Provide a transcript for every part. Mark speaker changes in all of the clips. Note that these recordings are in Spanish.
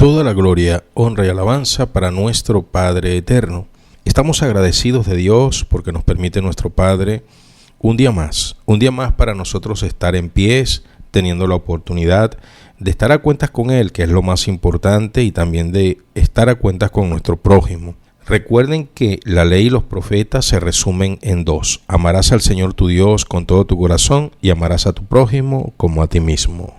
Speaker 1: Toda la gloria, honra y alabanza para nuestro Padre eterno. Estamos agradecidos de Dios porque nos permite nuestro Padre un día más para nosotros estar en pies, teniendo la oportunidad de estar a cuentas con Él, que es lo más importante, y también de estar a cuentas con nuestro prójimo. Recuerden que la ley y los profetas se resumen en dos: amarás al Señor tu Dios con todo tu corazón y amarás a tu prójimo como a ti mismo.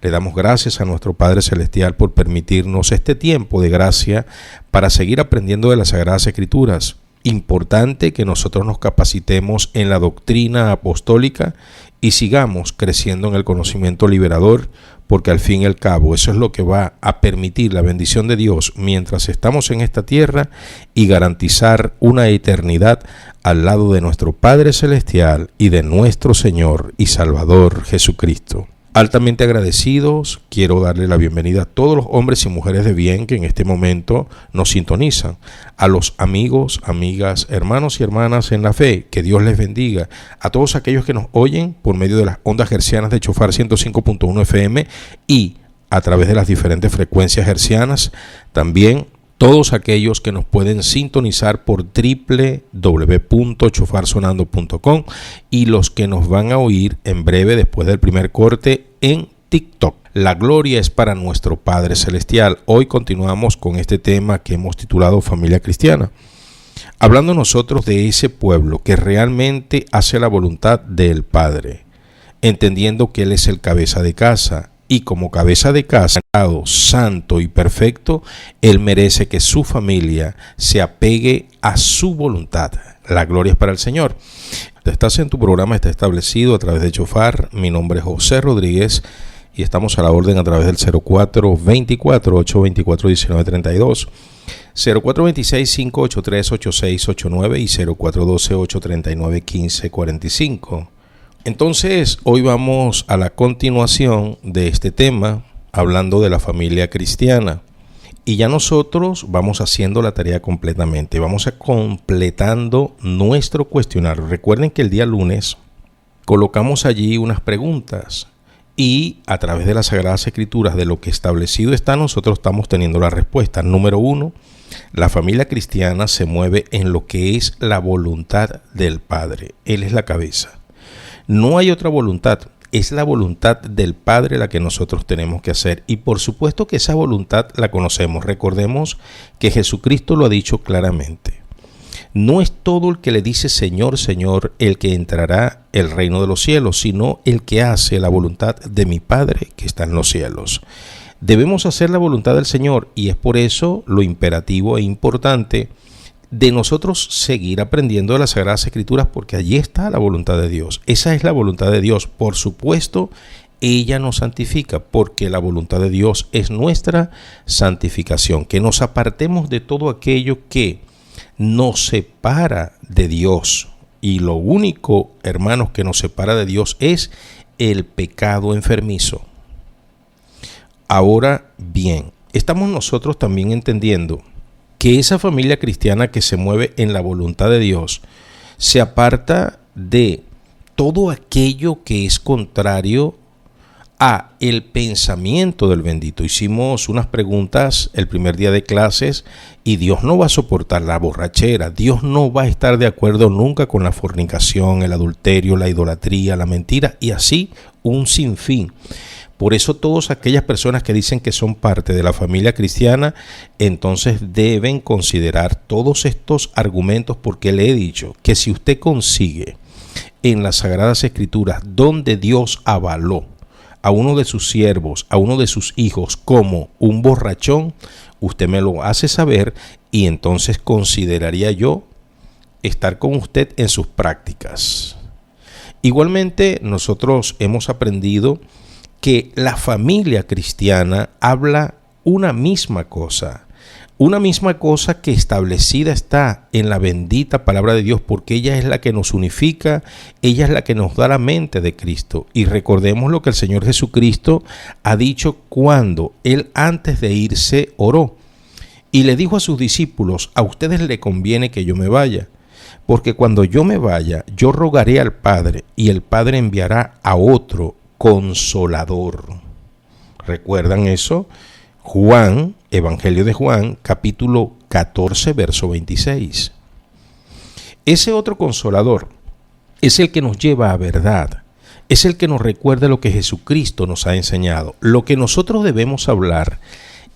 Speaker 1: Le damos gracias a nuestro Padre Celestial por permitirnos este tiempo de gracia para seguir aprendiendo de las Sagradas Escrituras. Importante que nosotros nos capacitemos en la doctrina apostólica y sigamos creciendo en el conocimiento liberador, porque al fin y al cabo eso es lo que va a permitir la bendición de Dios mientras estamos en esta tierra y garantizar una eternidad al lado de nuestro Padre Celestial y de nuestro Señor y Salvador Jesucristo. Altamente agradecidos, quiero darle la bienvenida a todos los hombres y mujeres de bien que en este momento nos sintonizan, a los amigos, amigas, hermanos y hermanas en la fe, que Dios les bendiga, a todos aquellos que nos oyen por medio de las ondas hercianas de Chofar 105.1 FM y a través de las diferentes frecuencias hercianas, también todos aquellos que nos pueden sintonizar por www.chofarsonando.com y los que nos van a oír en breve después del primer corte en TikTok. La gloria es para nuestro Padre Celestial. Hoy continuamos con este tema que hemos titulado Familia Cristiana, hablando nosotros de ese pueblo que realmente hace la voluntad del Padre, entendiendo que Él es el cabeza de casa. Y como cabeza de casa, santo y perfecto, Él merece que su familia se apegue a su voluntad. La gloria es para el Señor. Estás en tu programa, está establecido a través de Chofar. Mi nombre es José Rodríguez y estamos a la orden a través del 0424-824-1932, 0426-583-8689 y 0412-839-1545. Entonces, hoy vamos a la continuación de este tema, hablando de la familia cristiana. Y ya nosotros vamos haciendo la tarea completamente, vamos a completando nuestro cuestionario. Recuerden que el día lunes colocamos allí unas preguntas y a través de las Sagradas Escrituras, de lo que establecido está, nosotros estamos teniendo la respuesta. Número 1, la familia cristiana se mueve en lo que es la voluntad del Padre. Él es la cabeza. No hay otra voluntad, es la voluntad del Padre la que nosotros tenemos que hacer. Y por supuesto que esa voluntad la conocemos. Recordemos que Jesucristo lo ha dicho claramente. No es todo el que le dice Señor, Señor, el que entrará el reino de los cielos, sino el que hace la voluntad de mi Padre que está en los cielos. Debemos hacer la voluntad del Señor y es por eso lo imperativo e importante de nosotros seguir aprendiendo de las Sagradas Escrituras, porque allí está la voluntad de Dios. Esa es la voluntad de Dios. Por supuesto, ella nos santifica, porque la voluntad de Dios es nuestra santificación, que nos apartemos de todo aquello que nos separa de Dios. Y lo único, hermanos, que nos separa de Dios es el pecado enfermizo. Ahora bien, estamos nosotros también entendiendo que esa familia cristiana que se mueve en la voluntad de Dios se aparta de todo aquello que es contrario a el pensamiento del bendito. Hicimos unas preguntas el primer día de clases y Dios no va a soportar la borrachera. Dios no va a estar de acuerdo nunca con la fornicación, el adulterio, la idolatría, la mentira y así un sinfín. Por eso todas aquellas personas que dicen que son parte de la familia cristiana, entonces deben considerar todos estos argumentos, porque le he dicho que si usted consigue en las Sagradas Escrituras donde Dios avaló a uno de sus siervos, a uno de sus hijos como un borrachón, usted me lo hace saber y entonces consideraría yo estar con usted en sus prácticas. Igualmente nosotros hemos aprendido que la familia cristiana habla una misma cosa que establecida está en la bendita palabra de Dios, porque ella es la que nos unifica, ella es la que nos da la mente de Cristo. Y recordemos lo que el Señor Jesucristo ha dicho cuando Él antes de irse oró y le dijo a sus discípulos: a ustedes le conviene que yo me vaya, porque cuando yo me vaya, yo rogaré al Padre y el Padre enviará a otro Consolador. ¿Recuerdan eso? Juan, Evangelio de Juan, capítulo 14, verso 26. Ese otro consolador es el que nos lleva a verdad, es el que nos recuerda lo que Jesucristo nos ha enseñado. Lo que nosotros debemos hablar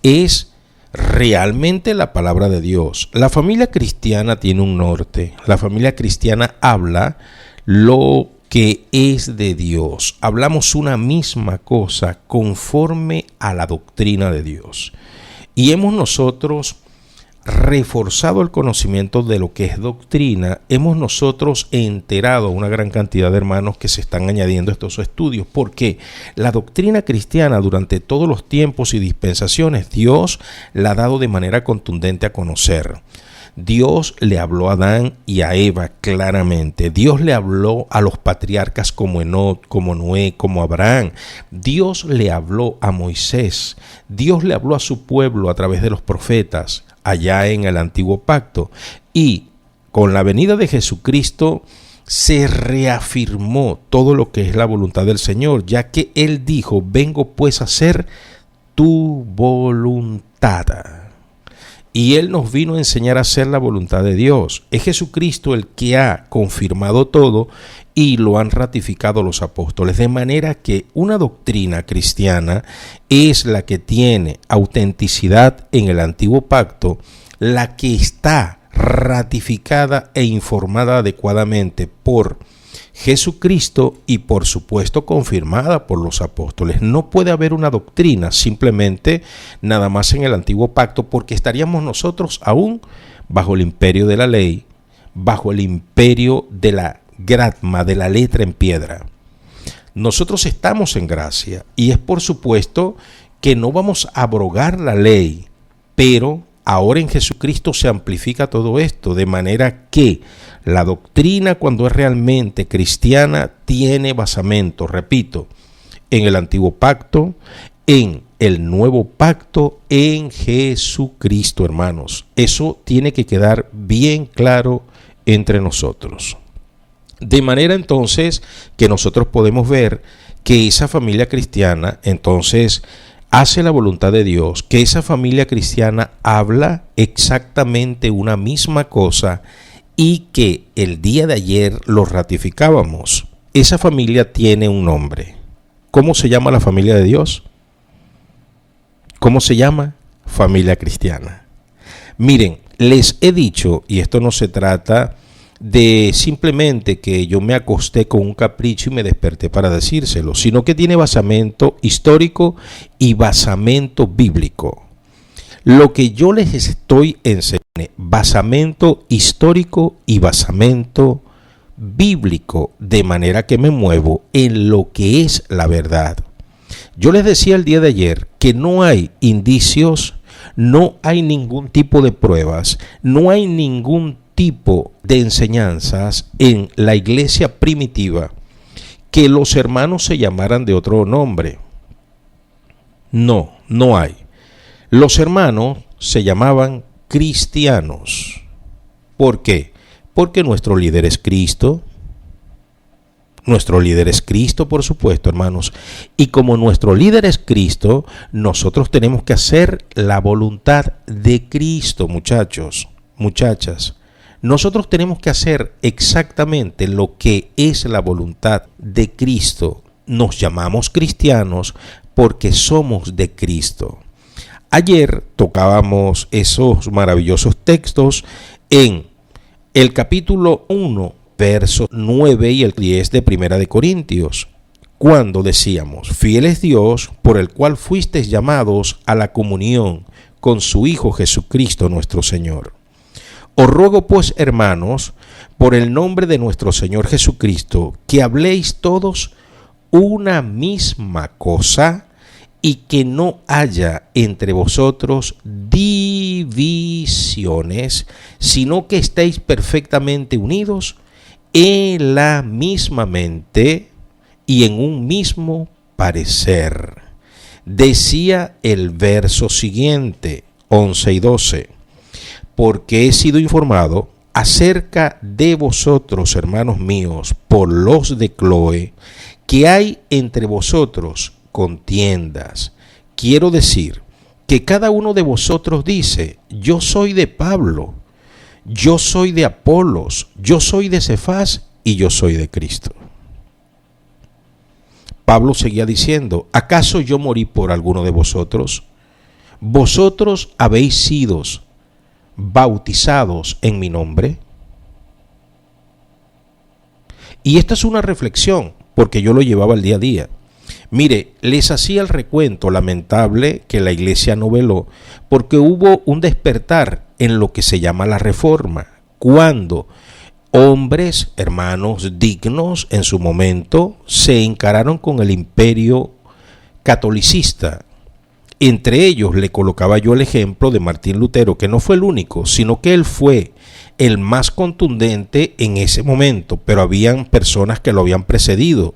Speaker 1: es realmente la palabra de Dios. La familia cristiana tiene un norte. La familia cristiana habla lo que es de Dios. Hablamos una misma cosa conforme a la doctrina de Dios. Y hemos nosotros reforzado el conocimiento de lo que es doctrina. Hemos nosotros enterado a una gran cantidad de hermanos que se están añadiendo a estos estudios, porque la doctrina cristiana durante todos los tiempos y dispensaciones Dios la ha dado de manera contundente a conocer. Dios le habló a Adán y a Eva claramente. Dios le habló a los patriarcas como Enoc, como Noé, como Abraham. Dios le habló a Moisés. Dios le habló a su pueblo a través de los profetas allá en el antiguo pacto. Y con la venida de Jesucristo se reafirmó todo lo que es la voluntad del Señor, ya que Él dijo: vengo pues a hacer tu voluntad. Y Él nos vino a enseñar a hacer la voluntad de Dios. Es Jesucristo el que ha confirmado todo y lo han ratificado los apóstoles. De manera que una doctrina cristiana es la que tiene autenticidad en el antiguo pacto, la que está ratificada e informada adecuadamente por Jesucristo y por supuesto confirmada por los apóstoles. No puede haber una doctrina simplemente nada más en el antiguo pacto, porque estaríamos nosotros aún bajo el imperio de la ley, bajo el imperio de la gratma, de la letra en piedra. Nosotros estamos en gracia y es por supuesto que no vamos a abrogar la ley, pero ahora en Jesucristo se amplifica todo esto, de manera que la doctrina, cuando es realmente cristiana, tiene basamento, repito, en el antiguo pacto, en el nuevo pacto, en Jesucristo, hermanos. Eso tiene que quedar bien claro entre nosotros. De manera entonces que nosotros podemos ver que esa familia cristiana entonces hace la voluntad de Dios, que esa familia cristiana habla exactamente una misma cosa y que el día de ayer lo ratificábamos. Esa familia tiene un nombre. ¿Cómo se llama la familia de Dios? ¿Cómo se llama? Familia cristiana. Miren, les he dicho, y esto no se trata de simplemente que yo me acosté con un capricho y me desperté para decírselo, sino que tiene basamento histórico y basamento bíblico. Lo que yo les estoy enseñando, basamento histórico y basamento bíblico, de manera que me muevo en lo que es la verdad. Yo les decía el día de ayer que no hay indicios, no hay ningún tipo de pruebas, no hay ningún tipo de enseñanzas en la iglesia primitiva que los hermanos se llamaran de otro nombre. No, no hay. Los hermanos se llamaban cristianos. ¿Por qué? Porque nuestro líder es Cristo. Nuestro líder es Cristo, por supuesto, hermanos. Y como nuestro líder es Cristo, nosotros tenemos que hacer la voluntad de Cristo, muchachos, muchachas. Nosotros tenemos que hacer exactamente lo que es la voluntad de Cristo. Nos llamamos cristianos porque somos de Cristo. Ayer tocábamos esos maravillosos textos en el capítulo 1, versos 9 y el 10 de Primera de Corintios, cuando decíamos: fiel es Dios, por el cual fuisteis llamados a la comunión con su Hijo Jesucristo nuestro Señor. Os ruego pues, hermanos, por el nombre de nuestro Señor Jesucristo, que habléis todos una misma cosa y que no haya entre vosotros divisiones, sino que estéis perfectamente unidos en la misma mente y en un mismo parecer. Decía el verso siguiente, 11 y 12. Porque he sido informado acerca de vosotros, hermanos míos, por los de Cloé, que hay entre vosotros contiendas. Quiero decir que cada uno de vosotros dice, yo soy de Pablo, yo soy de Apolos, yo soy de Cefás y yo soy de Cristo. Pablo seguía diciendo, ¿acaso yo morí por alguno de vosotros? ¿Vosotros habéis sido bautizados en mi nombre? Y esta es una reflexión, porque yo lo llevaba el día a día. Mire, les hacía el recuento lamentable que la iglesia no veló, porque hubo un despertar en lo que se llama la Reforma, cuando hombres, hermanos dignos en su momento, se encararon con el imperio catolicista. Entre ellos le colocaba yo el ejemplo de Martín Lutero, que no fue el único, sino que él fue el más contundente en ese momento, pero habían personas que lo habían precedido,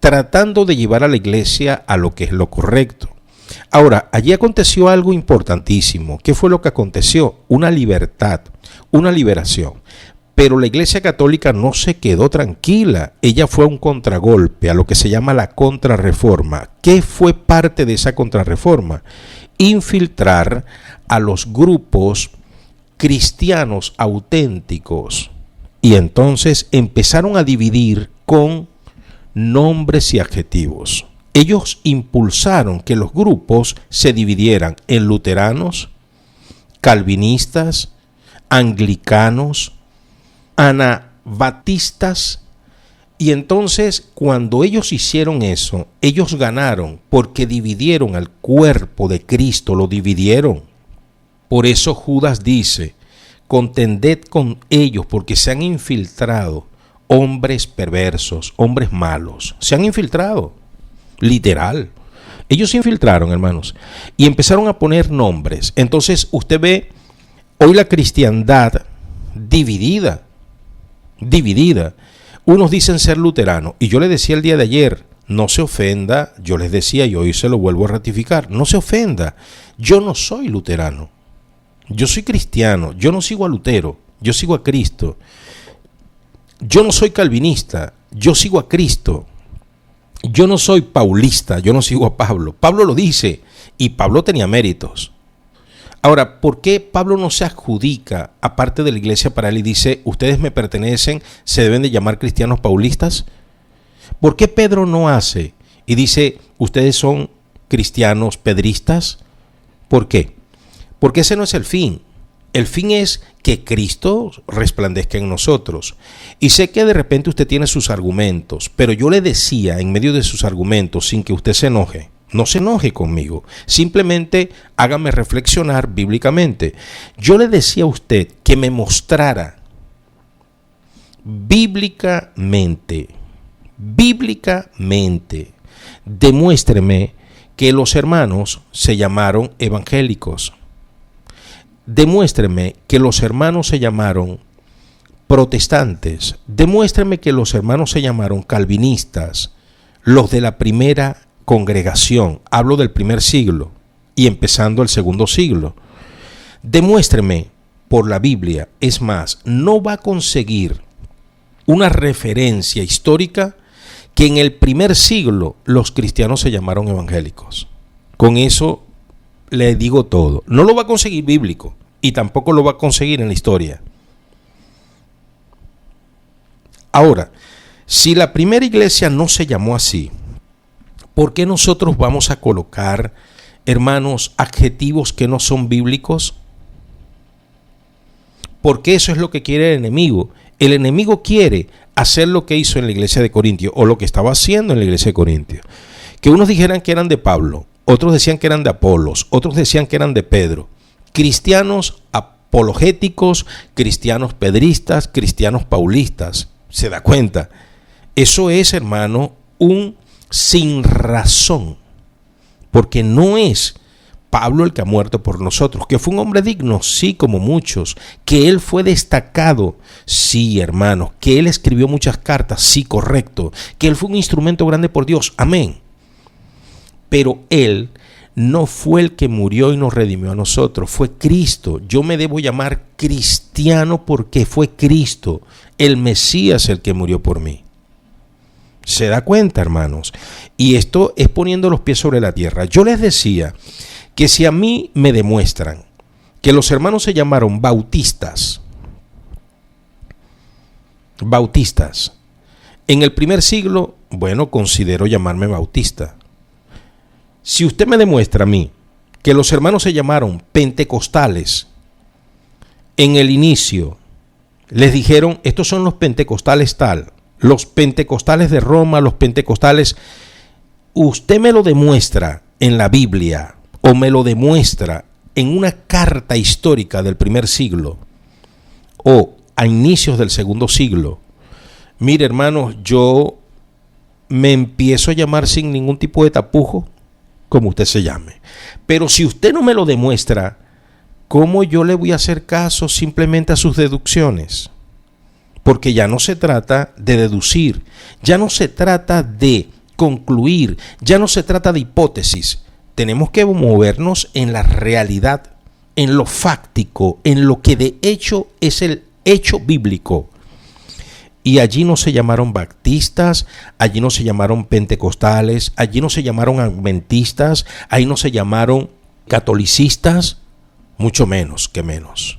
Speaker 1: tratando de llevar a la iglesia a lo que es lo correcto. Ahora, allí aconteció algo importantísimo. ¿Qué fue lo que aconteció? Una libertad, una liberación. Pero la Iglesia Católica no se quedó tranquila. Ella fue a un contragolpe, a lo que se llama la contrarreforma. ¿Qué fue parte de esa contrarreforma? Infiltrar a los grupos cristianos auténticos. Y entonces empezaron a dividir con nombres y adjetivos. Ellos impulsaron que los grupos se dividieran en luteranos, calvinistas, anglicanos, anabatistas, y entonces cuando ellos hicieron eso, ellos ganaron porque dividieron al cuerpo de Cristo, lo dividieron. Por eso Judas dice, contended con ellos porque se han infiltrado hombres perversos, hombres malos, se han infiltrado, literal. Ellos se infiltraron, hermanos, y empezaron a poner nombres. Entonces usted ve hoy la cristiandad dividida. Unos dicen ser luteranos, y yo le decía el día de ayer, no se ofenda, yo les decía y hoy se lo vuelvo a ratificar, no se ofenda, yo no soy luterano, yo soy cristiano, yo no sigo a Lutero, yo sigo a Cristo. Yo no soy calvinista, yo sigo a Cristo. Yo no soy paulista, yo no sigo a Pablo. Pablo lo dice, y Pablo tenía méritos. Ahora, ¿por qué Pablo no se adjudica aparte de la iglesia para él y dice, ustedes me pertenecen, se deben de llamar cristianos paulistas? ¿Por qué Pedro no hace y dice, ustedes son cristianos pedristas? ¿Por qué? Porque ese no es el fin. El fin es que Cristo resplandezca en nosotros. Y sé que de repente usted tiene sus argumentos, pero yo le decía en medio de sus argumentos, sin que usted se enoje, no se enoje conmigo, simplemente hágame reflexionar bíblicamente. Yo le decía a usted que me mostrara bíblicamente, demuéstreme que los hermanos se llamaron evangélicos. Demuéstreme que los hermanos se llamaron protestantes. Demuéstreme que los hermanos se llamaron calvinistas, los de la primera congregación. Hablo del primer siglo y empezando el segundo siglo. Demuéstreme por la Biblia. Es más, no va a conseguir una referencia histórica que en el primer siglo los cristianos se llamaron evangélicos. Con eso le digo todo. No lo va a conseguir bíblico y tampoco lo va a conseguir en la historia. Ahora, si la primera iglesia no se llamó así, ¿por qué nosotros vamos a colocar, hermanos, adjetivos que no son bíblicos? Porque eso es lo que quiere el enemigo. El enemigo quiere hacer lo que hizo en la iglesia de Corintios, o lo que estaba haciendo en la iglesia de Corintios. Que unos dijeran que eran de Pablo, otros decían que eran de Apolos, otros decían que eran de Pedro. Cristianos apologéticos, cristianos pedristas, cristianos paulistas. ¿Se da cuenta? Eso es, hermano, un sin razón. Porque no es Pablo el que ha muerto por nosotros. Que fue un hombre digno, sí, como muchos. Que él fue destacado, sí, hermano. Que él escribió muchas cartas, sí, correcto. Que él fue un instrumento grande por Dios, amén. Pero él no fue el que murió y nos redimió a nosotros, fue Cristo. Yo me debo llamar cristiano porque fue Cristo, el Mesías, el que murió por mí. ¿Se da cuenta, hermanos? Y esto es poniendo los pies sobre la tierra. Yo les decía que si a mí me demuestran que los hermanos se llamaron bautistas, en el primer siglo, bueno, considero llamarme bautista. Si usted me demuestra a mí que los hermanos se llamaron pentecostales, en el inicio les dijeron, estos son los pentecostales tal, los pentecostales de Roma, los pentecostales, usted me lo demuestra en la Biblia o me lo demuestra en una carta histórica del primer siglo o a inicios del segundo siglo, mire hermanos, yo me empiezo a llamar sin ningún tipo de tapujo, como usted se llame. Pero si usted no me lo demuestra, ¿cómo yo le voy a hacer caso simplemente a sus deducciones? Porque ya no se trata de deducir, ya no se trata de concluir, ya no se trata de hipótesis. Tenemos que movernos en la realidad, en lo fáctico, en lo que de hecho es el hecho bíblico. Y allí no se llamaron baptistas, allí no se llamaron pentecostales, allí no se llamaron adventistas, ahí no se llamaron catolicistas, mucho menos que menos.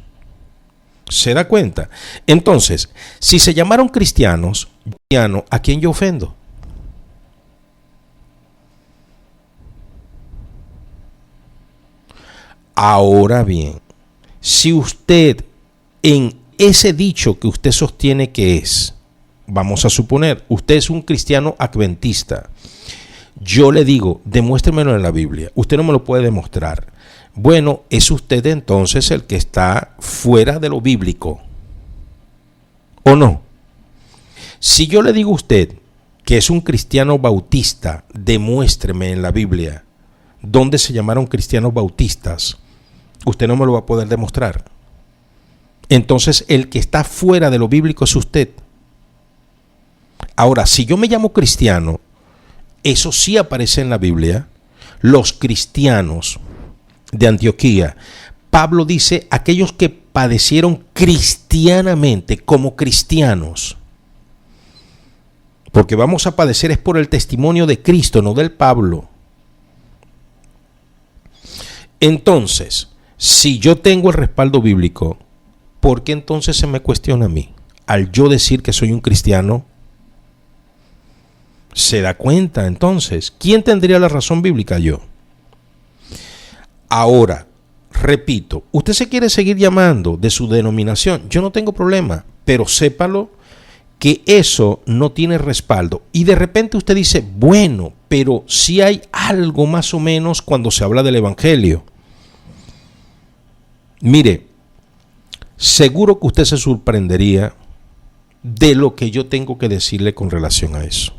Speaker 1: ¿Se da cuenta? Entonces, si se llamaron cristianos, ¿a quién yo ofendo? Ahora bien, si usted en ese dicho que usted sostiene que es, vamos a suponer, usted es un cristiano adventista, yo le digo, demuéstremelo en la Biblia, usted no me lo puede demostrar. Bueno, es usted entonces el que está fuera de lo bíblico, ¿o no? Si yo le digo a usted que es un cristiano bautista, demuéstreme en la Biblia dónde se llamaron cristianos bautistas, usted no me lo va a poder demostrar. Entonces el que está fuera de lo bíblico es usted. Ahora, si yo me llamo cristiano, eso sí aparece en la Biblia, los cristianos de Antioquía. Pablo dice, aquellos que padecieron cristianamente, como cristianos. Porque vamos a padecer es por el testimonio de Cristo, no del Pablo. Entonces, si yo tengo el respaldo bíblico, ¿por qué entonces se me cuestiona a mí? Al yo decir que soy un cristiano, ¿se da cuenta entonces? ¿Quién tendría la razón bíblica? Yo. Ahora, repito, usted se quiere seguir llamando de su denominación, yo no tengo problema, pero sépalo que eso no tiene respaldo. Y de repente usted dice, bueno, pero si hay algo más o menos cuando se habla del evangelio. Mire, seguro que usted se sorprendería de lo que yo tengo que decirle con relación a eso.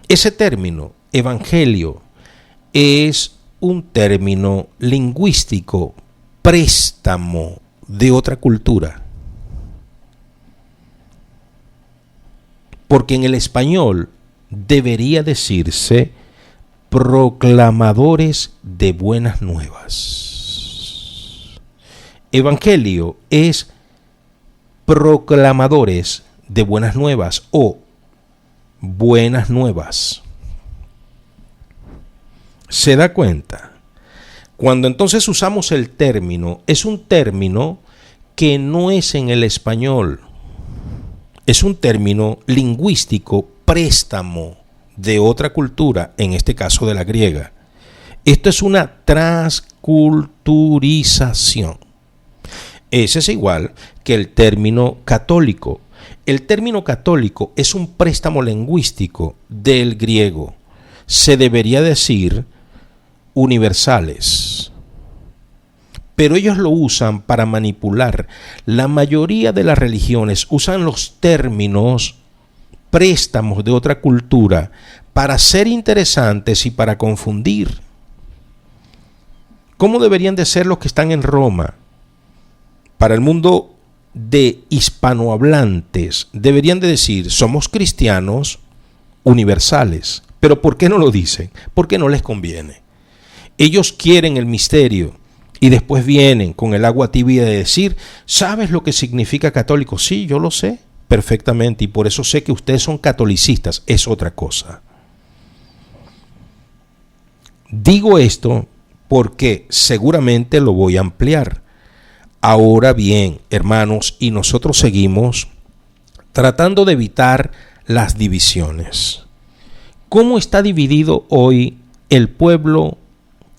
Speaker 1: Ese término, evangelio, es un término lingüístico, préstamo de otra cultura. Porque en el español debería decirse proclamadores de buenas nuevas. Evangelio es proclamadores de buenas nuevas o buenas nuevas. ¿Se da cuenta? Cuando entonces usamos el término, es un término que no es en el español. Es un término lingüístico, préstamo de otra cultura, en este caso de la griega. Esto es una transculturización. Ese es igual que el término católico. El término católico es un préstamo lingüístico del griego. Se debería decir universales. Pero ellos lo usan para manipular. La mayoría de las religiones usan los términos préstamos de otra cultura para ser interesantes y para confundir. ¿Cómo deberían de ser los que están en Roma? Para el mundo de hispanohablantes, deberían de decir, somos cristianos universales. ¿Pero por qué no lo dicen? Porque no les conviene. Ellos quieren el misterio y después vienen con el agua tibia de decir, ¿sabes lo que significa católico? Sí, yo lo sé perfectamente y por eso sé que ustedes son catolicistas. Es otra cosa. Digo esto porque seguramente lo voy a ampliar. Ahora bien, hermanos, y nosotros seguimos tratando de evitar las divisiones. ¿Cómo está dividido hoy el pueblo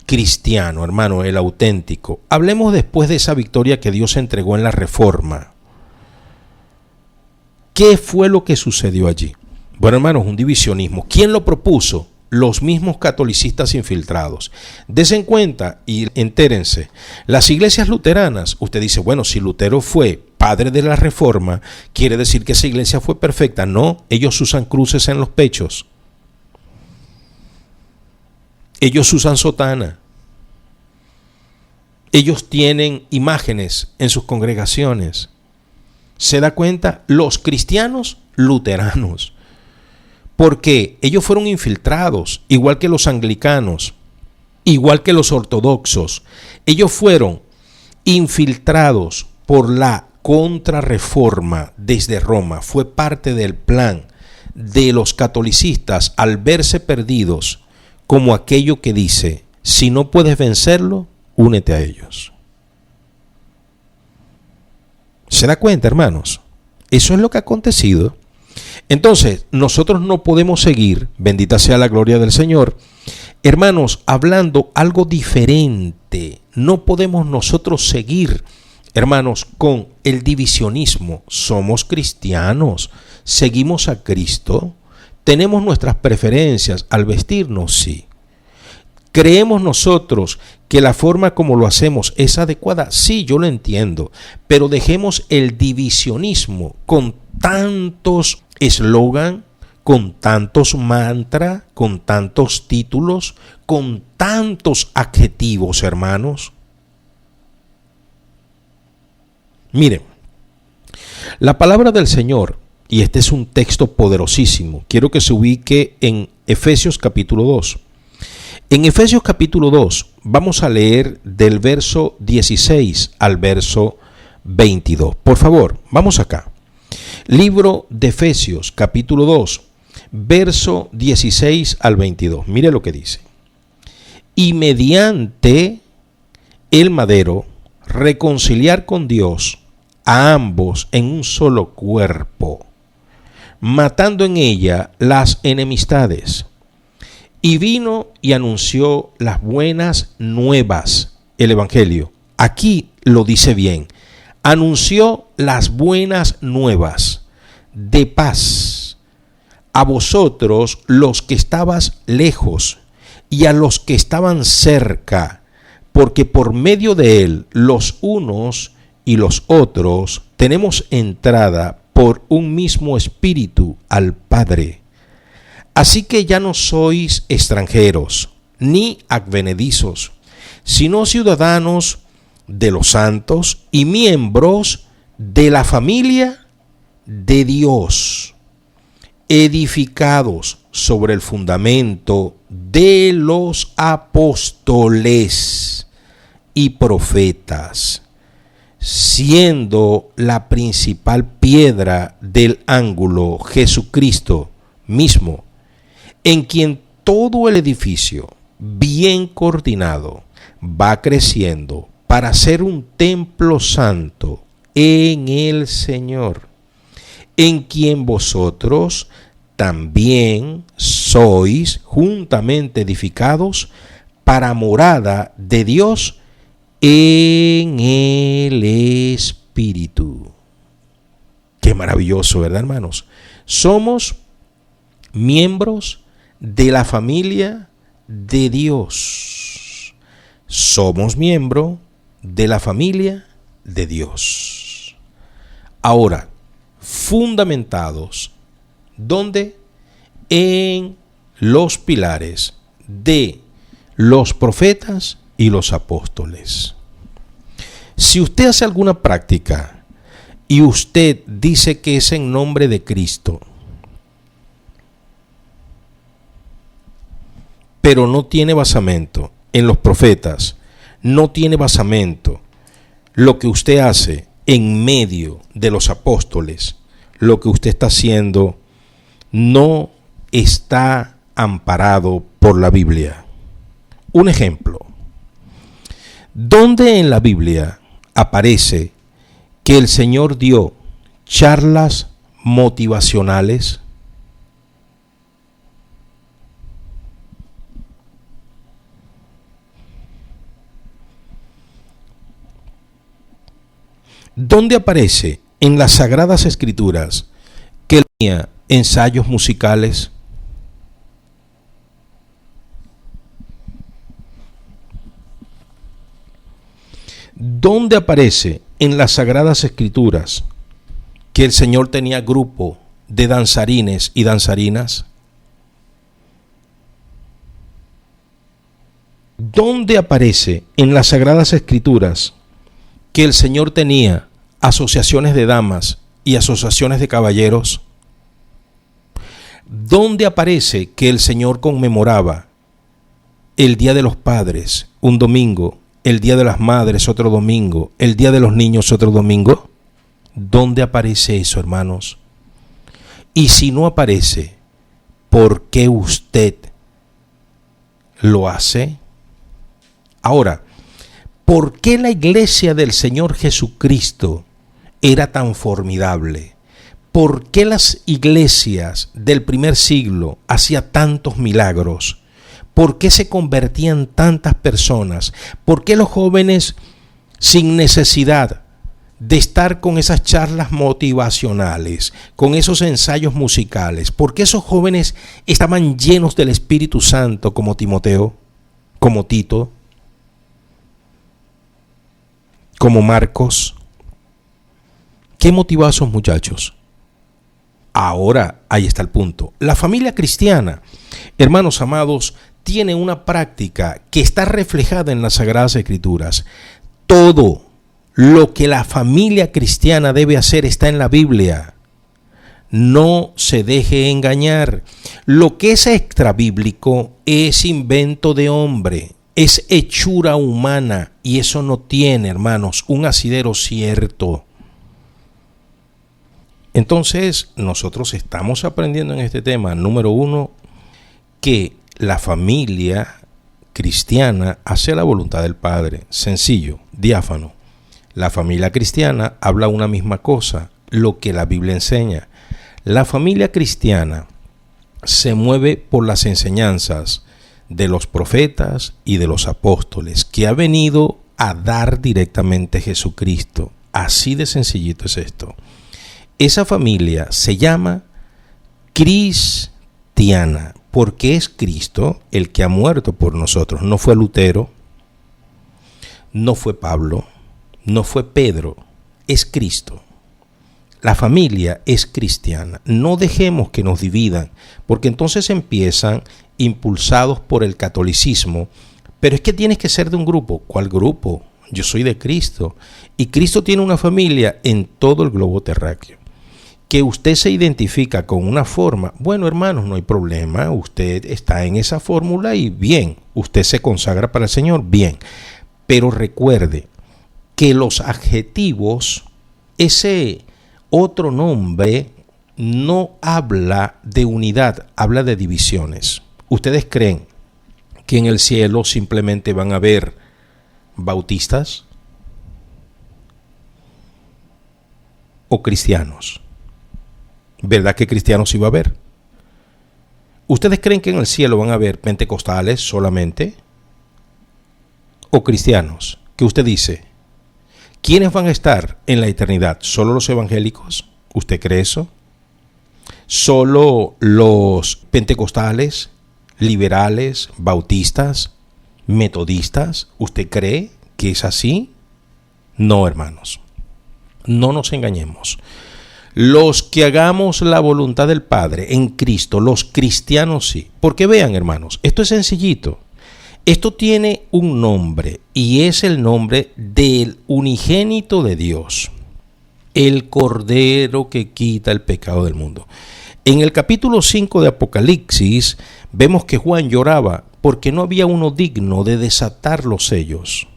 Speaker 1: cristiano, hermano, el auténtico? Hablemos después de esa victoria que Dios entregó en la Reforma. ¿Qué fue lo que sucedió allí? Bueno, hermanos, un divisionismo. ¿Quién lo propuso? Los mismos catolicistas infiltrados. Desen cuenta y entérense. Las iglesias luteranas, usted dice, bueno, si Lutero fue padre de la Reforma, ¿quiere decir que esa iglesia fue perfecta? No, ellos usan cruces en los pechos. Ellos usan sotana. Ellos tienen imágenes en sus congregaciones. ¿Se da cuenta? Los cristianos luteranos. Porque ellos fueron infiltrados, igual que los anglicanos, igual que los ortodoxos. Ellos fueron infiltrados por la contrarreforma desde Roma. Fue parte del plan de los catolicistas al verse perdidos, como aquello que dice, si no puedes vencerlo, únete a ellos. ¿Se da cuenta, hermanos? Eso es lo que ha acontecido. Entonces, nosotros no podemos seguir, bendita sea la gloria del Señor, hermanos, hablando algo diferente. No podemos nosotros seguir, hermanos, con el divisionismo. Somos cristianos, seguimos a Cristo, tenemos nuestras preferencias al vestirnos, sí. ¿Creemos nosotros que la forma como lo hacemos es adecuada? Sí, yo lo entiendo, pero dejemos el divisionismo con tantos eslogan, con tantos mantras, con tantos títulos, con tantos adjetivos, hermanos. Miren, la palabra del Señor, y este es un texto poderosísimo, quiero que se ubique en Efesios capítulo 2. En Efesios capítulo 2 vamos a leer del verso 16 al verso 22. Por favor, vamos acá. Libro de Efesios capítulo 2, verso 16 al 22. Mire lo que dice. Y mediante el madero reconciliar con Dios a ambos en un solo cuerpo, matando en ella las enemistades. Y vino y anunció las buenas nuevas, el Evangelio. Aquí lo dice bien. Anunció las buenas nuevas de paz a vosotros los que estabas lejos y a los que estaban cerca, porque por medio de él los unos y los otros tenemos entrada por un mismo espíritu al Padre. Así que ya no sois extranjeros ni advenedizos, sino ciudadanos de los santos y miembros de la familia de Dios, edificados sobre el fundamento de los apóstoles y profetas, siendo la principal piedra del ángulo Jesucristo mismo, en quien todo el edificio, bien coordinado, va creciendo para ser un templo santo en el Señor, en quien vosotros también sois juntamente edificados para morada de Dios en el Espíritu. Qué maravilloso, ¿verdad, hermanos? Somos miembros de la familia de Dios. Somos miembros de la familia de Dios. Ahora, fundamentados, ¿dónde? En los pilares de los profetas y los apóstoles. Si usted hace alguna práctica y usted dice que es en nombre de Cristo, pero no tiene basamento en los profetas, no tiene basamento lo que usted hace en medio de los apóstoles, lo que usted está haciendo no está amparado por la Biblia. Un ejemplo. ¿Dónde en la Biblia aparece que el Señor dio charlas motivacionales? ¿Dónde aparece en las Sagradas Escrituras que él tenía ensayos musicales? ¿Dónde aparece en las Sagradas Escrituras que el Señor tenía grupo de danzarines y danzarinas? ¿Dónde aparece en las Sagradas Escrituras que el Señor tenía asociaciones de damas y asociaciones de caballeros? ¿Dónde aparece que el Señor conmemoraba el Día de los Padres un domingo, el Día de las Madres otro domingo, el Día de los Niños otro domingo? ¿Dónde aparece eso, hermanos? Y si no aparece, ¿por qué usted lo hace? Ahora, ¿por qué la iglesia del Señor Jesucristo era tan formidable? ¿Por qué las iglesias del primer siglo hacían tantos milagros? ¿Por qué se convertían tantas personas? ¿Por qué los jóvenes, sin necesidad de estar con esas charlas motivacionales, con esos ensayos musicales, por qué esos jóvenes estaban llenos del Espíritu Santo como Timoteo, como Tito, como Marcos? ¿Qué motivaba a esos muchachos? Ahora, ahí está el punto. La familia cristiana, hermanos amados, tiene una práctica que está reflejada en las Sagradas Escrituras. Todo lo que la familia cristiana debe hacer está en la Biblia. No se deje engañar. Lo que es extrabíblico es invento de hombre, es hechura humana, y eso no tiene, hermanos, un asidero cierto. Entonces, nosotros estamos aprendiendo en este tema, número uno, que la familia cristiana hace la voluntad del Padre. Sencillo, diáfano. La familia cristiana habla una misma cosa, lo que la Biblia enseña. La familia cristiana se mueve por las enseñanzas de los profetas y de los apóstoles, que ha venido a dar directamente Jesucristo. Así de sencillito es esto. Esa familia se llama cristiana, porque es Cristo el que ha muerto por nosotros. No fue Lutero, no fue Pablo, no fue Pedro, es Cristo. La familia es cristiana. No dejemos que nos dividan, porque entonces empiezan impulsados por el catolicismo. Pero es que tienes que ser de un grupo. ¿Cuál grupo? Yo soy de Cristo. Y Cristo tiene una familia en todo el globo terráqueo. Que usted se identifica con una forma, bueno, hermanos, no hay problema, usted está en esa fórmula y bien, usted se consagra para el Señor, bien. Pero recuerde que los adjetivos, ese otro nombre, no habla de unidad, habla de divisiones. ¿Ustedes creen que en el cielo simplemente van a haber bautistas o cristianos? ¿Verdad que cristianos iba a haber? ¿Ustedes creen que en el cielo van a haber pentecostales solamente? ¿O cristianos? ¿Qué usted dice? ¿Quiénes van a estar en la eternidad? ¿Solo los evangélicos? ¿Usted cree eso? ¿Solo los pentecostales, liberales, bautistas, metodistas? ¿Usted cree que es así? No, hermanos. No nos engañemos. Los que hagamos la voluntad del Padre en Cristo, los cristianos sí. Porque vean, hermanos, esto es sencillito. Esto tiene un nombre y es el nombre del unigénito de Dios, el Cordero que quita el pecado del mundo. En el capítulo 5 de Apocalipsis vemos que Juan lloraba porque no había uno digno de desatar los sellos.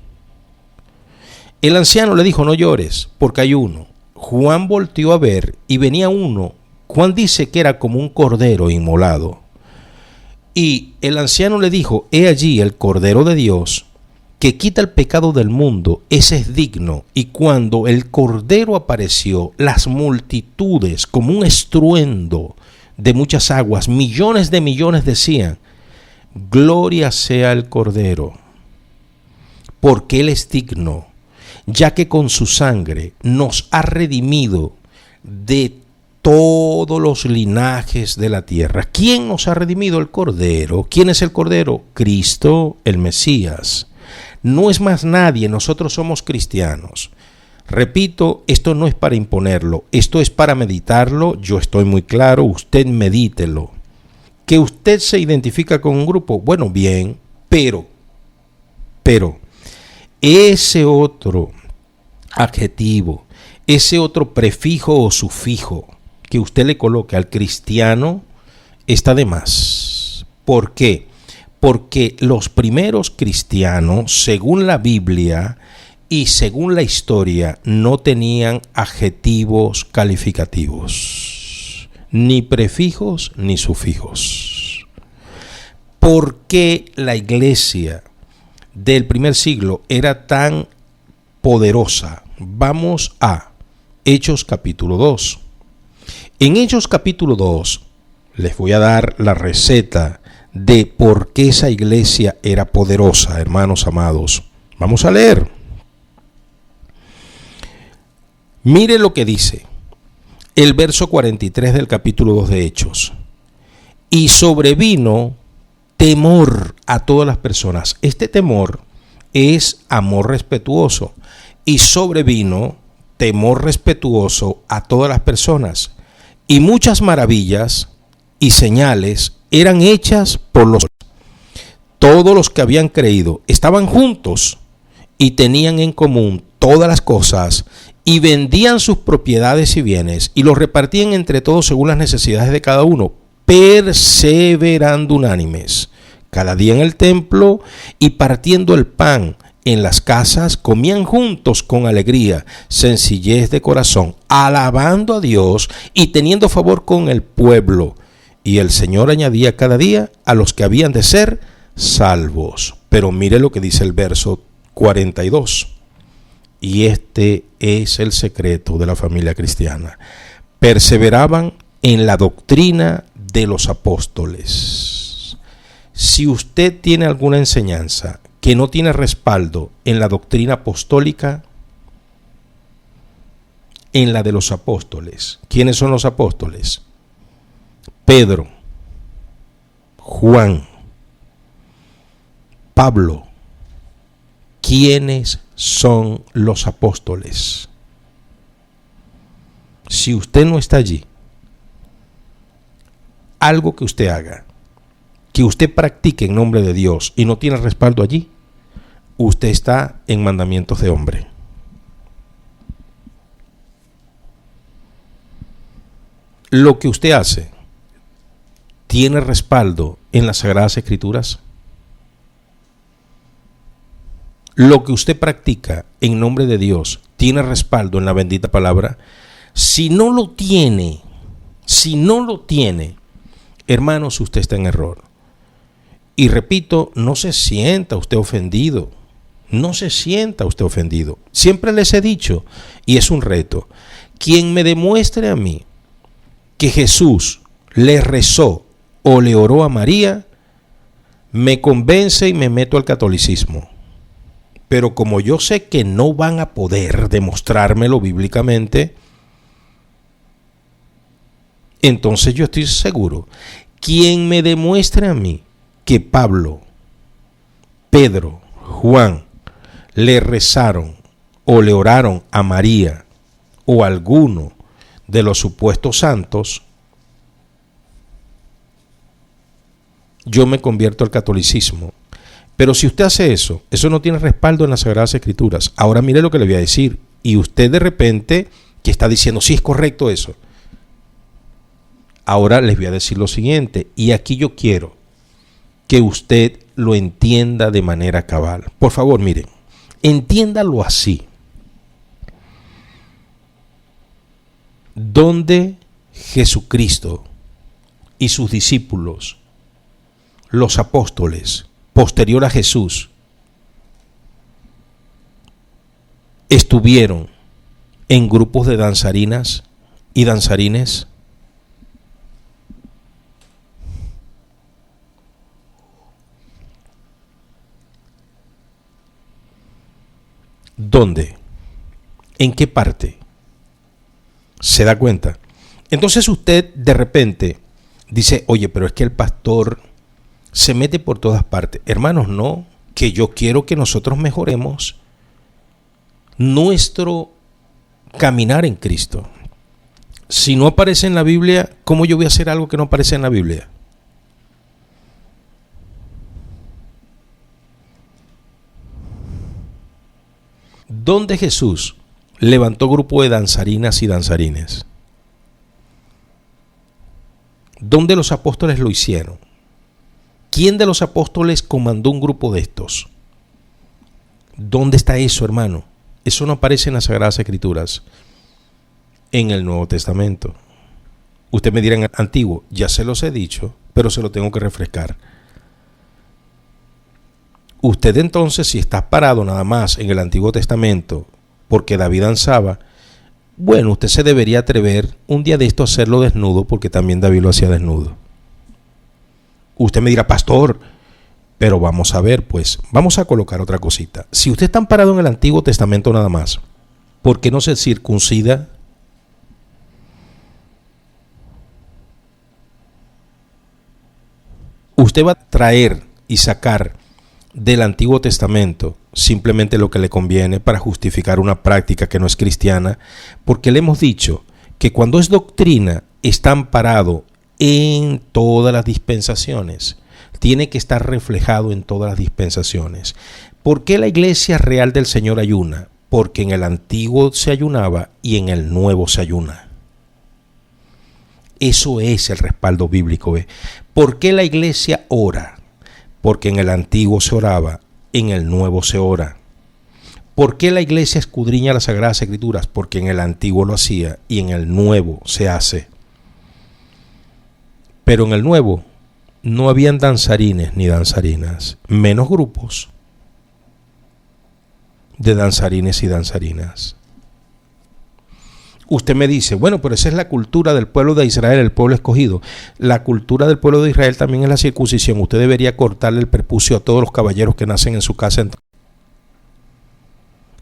Speaker 1: El anciano le dijo: no llores, porque hay uno. Juan volteó a ver y venía uno. Juan dice que era como un cordero inmolado. Y el anciano le dijo: he allí el Cordero de Dios, que quita el pecado del mundo, ese es digno. Y cuando el Cordero apareció, las multitudes, como un estruendo de muchas aguas, millones de millones decían: gloria sea al Cordero, porque Él es digno, ya que con su sangre nos ha redimido de todos los linajes de la tierra. ¿Quién nos ha redimido? El Cordero. ¿Quién es el Cordero? Cristo, el Mesías. No es más nadie, nosotros somos cristianos. Repito, esto no es para imponerlo, esto es para meditarlo. Yo estoy muy claro, usted medítelo. Que usted se identifica con un grupo, bueno, bien, pero ese otro adjetivo, ese otro prefijo o sufijo que usted le coloque al cristiano está de más. ¿Por qué? Porque los primeros cristianos, según la Biblia y según la historia, no tenían adjetivos calificativos, ni prefijos ni sufijos. ¿Por qué la iglesia del primer siglo era tan poderosa? Vamos a Hechos capítulo 2. En Hechos capítulo 2 les voy a dar la receta de por qué esa iglesia era poderosa, hermanos amados. Vamos a leer. Mire lo que dice el verso 43 del capítulo 2 de Hechos. Y sobrevino temor a todas las personas. Este temor es amor respetuoso. Y sobrevino temor respetuoso a todas las personas. Y muchas maravillas y señales eran hechas por los... Todos los que habían creído estaban juntos y tenían en común todas las cosas, y vendían sus propiedades y bienes y los repartían entre todos según las necesidades de cada uno, perseverando unánimes cada día en el templo y partiendo el pan en las casas, comían juntos con alegría, sencillez de corazón, alabando a Dios y teniendo favor con el pueblo. Y el Señor añadía cada día a los que habían de ser salvos. Pero mire lo que dice el verso 42. Y este es el secreto de la familia cristiana. Perseveraban en la doctrina de los apóstoles. Si usted tiene alguna enseñanza que no tiene respaldo en la doctrina apostólica, en la de los apóstoles. ¿Quiénes son los apóstoles? Pedro, Juan, Pablo. ¿Quiénes son los apóstoles? Si usted no está allí, algo que usted haga, que usted practique en nombre de Dios y no tiene respaldo allí, usted está en mandamientos de hombre. Lo que usted hace tiene respaldo en las Sagradas Escrituras. Lo que usted practica en nombre de Dios tiene respaldo en la bendita palabra. Si no lo tiene, hermanos, usted está en error. Y repito, no se sienta usted ofendido. No se sienta usted ofendido. Siempre les he dicho, y es un reto, quien me demuestre a mí que Jesús le rezó o le oró a María, me convence y me meto al catolicismo. Pero como yo sé que no van a poder demostrármelo bíblicamente, entonces yo estoy seguro, quien me demuestre a mí que Pablo, Pedro, Juan le rezaron o le oraron a María o a alguno de los supuestos santos, yo me convierto al catolicismo. Pero si usted hace eso no tiene respaldo en las Sagradas Escrituras. Ahora mire lo que le voy a decir. Y usted de repente que está diciendo, sí, es correcto eso. Ahora les voy a decir lo siguiente. Y aquí yo quiero que usted lo entienda de manera cabal. Por favor, miren, entiéndalo así. Donde Jesucristo y sus discípulos los apóstoles, posterior a Jesús, estuvieron en grupos de danzarinas y danzarines? ¿Dónde? ¿En qué parte? ¿Se da cuenta? Entonces usted de repente dice, oye, pero es que el pastor se mete por todas partes. Hermanos, no, que yo quiero que nosotros mejoremos nuestro caminar en Cristo. Si no aparece en la Biblia, ¿cómo yo voy a hacer algo que no aparece en la Biblia? ¿Dónde Jesús levantó grupo de danzarinas y danzarines? ¿Dónde los apóstoles lo hicieron? ¿Quién de los apóstoles comandó un grupo de estos? ¿Dónde está eso, hermano? Eso no aparece en las Sagradas Escrituras, en el Nuevo Testamento. Usted me dirá en el Antiguo, ya se los he dicho, pero se lo tengo que refrescar. Usted entonces, si está parado nada más en el Antiguo Testamento, porque David danzaba, bueno, usted se debería atrever un día de esto a hacerlo desnudo, porque también David lo hacía desnudo. Usted me dirá, pastor, pero vamos a ver, pues, vamos a colocar otra cosita. Si usted está parado en el Antiguo Testamento nada más, ¿por qué no se circuncida? Usted va a traer y sacar del Antiguo Testamento simplemente lo que le conviene para justificar una práctica que no es cristiana, porque le hemos dicho que cuando es doctrina está amparado en todas las dispensaciones, tiene que estar reflejado en todas las dispensaciones. ¿Por qué la iglesia real del Señor ayuna? Porque en el Antiguo se ayunaba y en el Nuevo se ayuna. Eso es el respaldo bíblico. ¿Por qué la iglesia ora? Porque en el Antiguo se oraba, en el Nuevo se ora. ¿Por qué la iglesia escudriña las Sagradas Escrituras? Porque en el Antiguo lo hacía y en el Nuevo se hace. Pero en el Nuevo no habían danzarines ni danzarinas, menos grupos de danzarines y danzarinas. Usted me dice, bueno, pero esa es la cultura del pueblo de Israel, el pueblo escogido. La cultura del pueblo de Israel también es la circuncisión. Usted debería cortarle el prepucio a todos los caballeros que nacen en su casa.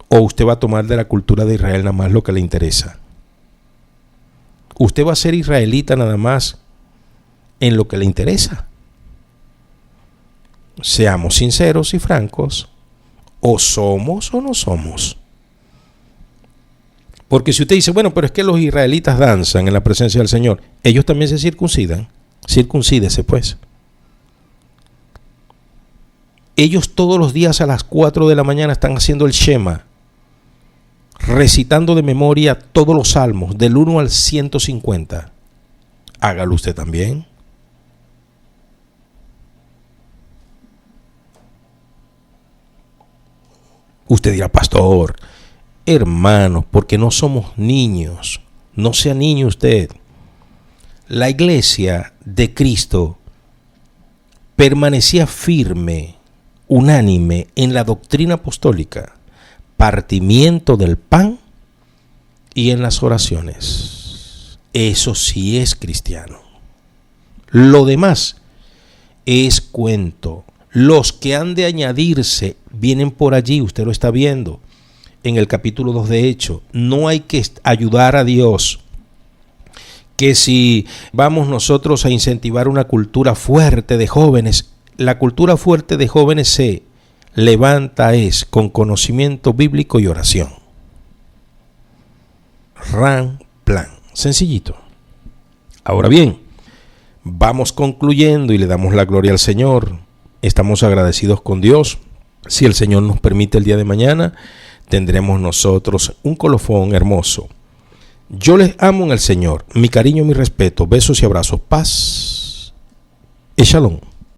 Speaker 1: O usted va a tomar de la cultura de Israel nada más lo que le interesa. Usted va a ser israelita nada más en lo que le interesa. Seamos sinceros y francos. O somos o no somos. Porque si usted dice, bueno, pero es que los israelitas danzan en la presencia del Señor, ellos también se circuncidan. Circuncídese, pues. Ellos todos los días a las 4 de la mañana están haciendo el Shema, recitando de memoria todos los salmos, del 1 al 150. Hágalo usted también. Usted dirá, pastor, hermanos, porque no somos niños. No sea niño usted. La iglesia de Cristo permanecía firme, unánime en la doctrina apostólica, partimiento del pan y en las oraciones. Eso sí es cristiano. Lo demás es cuento. Los que han de añadirse vienen por allí, usted lo está viendo en el capítulo 2 de Hechos. No hay que ayudar a Dios. Que si vamos nosotros a incentivar una cultura fuerte de jóvenes, la cultura fuerte de jóvenes se levanta con conocimiento bíblico y oración. Plan. Sencillito. Ahora bien, vamos concluyendo y le damos la gloria al Señor. Estamos agradecidos con Dios. Si el Señor nos permite, el día de mañana tendremos nosotros un colofón hermoso. Yo les amo en el Señor. Mi cariño, mi respeto, besos y abrazos. Paz y shalom.